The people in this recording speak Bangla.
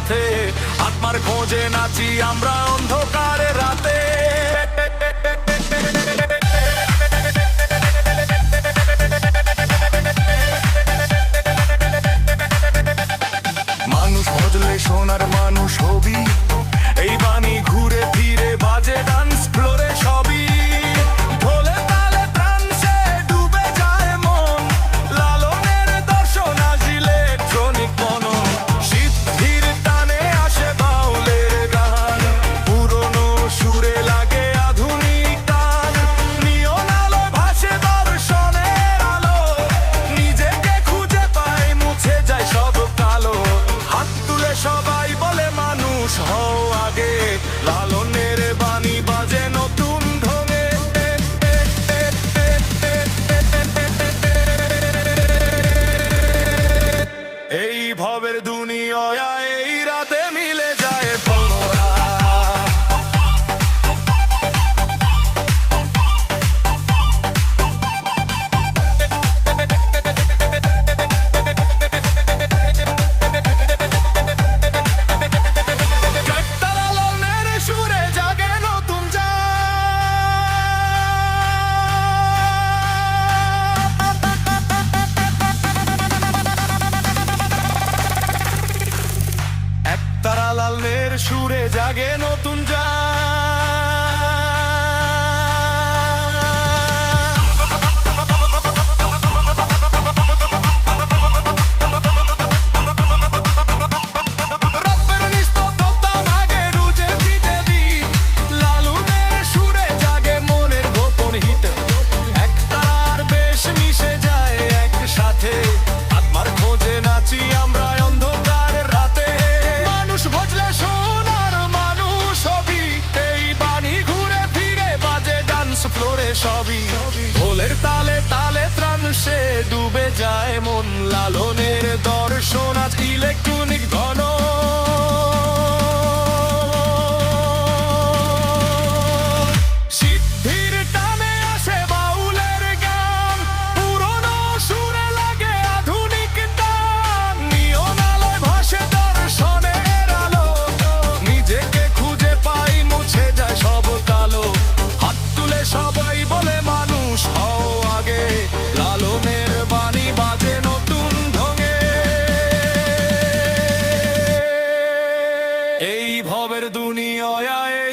সাথে আত্মার খোঁজে নাচি আমরা অন্ধকারে রাতে। মানুষ ভজলে সোনার মানুষ হবি, এই বাণী ঘুরে ফিরে বাজে ডান্স ফ্লোরে সবই। ঢোলে তালে ট্রান্সে ডুবে যায় মন, লালনের দর্শন আসিলে ইলেকট্রনিক মনন। সিদ্ধির টানে আসে বাউলের গান, পুরনো সুরে লাগে আধুনিক টান। নিয়ন আলো ভাসে দর্শনের আলো, নিজেকে খুঁজে পাই মুছে যায় সব কালো। হাত তুলে সবাই বলে মানুষ হও আগে, লালনের বাণী বাজে নতুন ঢঙে। এই ভবের দুনিয়ায় এই রাতে মিলে যায় পরা। তারা লালনের সুরে জাগে নতুন আত্মার খোঁজে নাচি আমরা অন্ধকারের রাতে। মানুষ ভজলে সোনার মানুষ হবি, এই বাণী ঘুরে ফিরে বাজে ডান্স ফ্লোরে সবই। ঢোলের তালে তালে ত্রাণ সে ডুবে যায় মন, লালনের দর্শন আজ ইলেকট্রনিক ঘন। সিদ্ধির টানে আসে বাউলের গান, পুরনো সুরে লাগে আধুনিক টান। নিয়ন আলোয় ভাসে দর্শনের আলো, নিজেকে খুঁজে পাই মুছে যায় সব কালো। হাত তুলে সবাই বলে মানুষ হও আগে, লালনের বাণী বাজে নতুন ঢঙে। এই ভবের দুনিয়ায়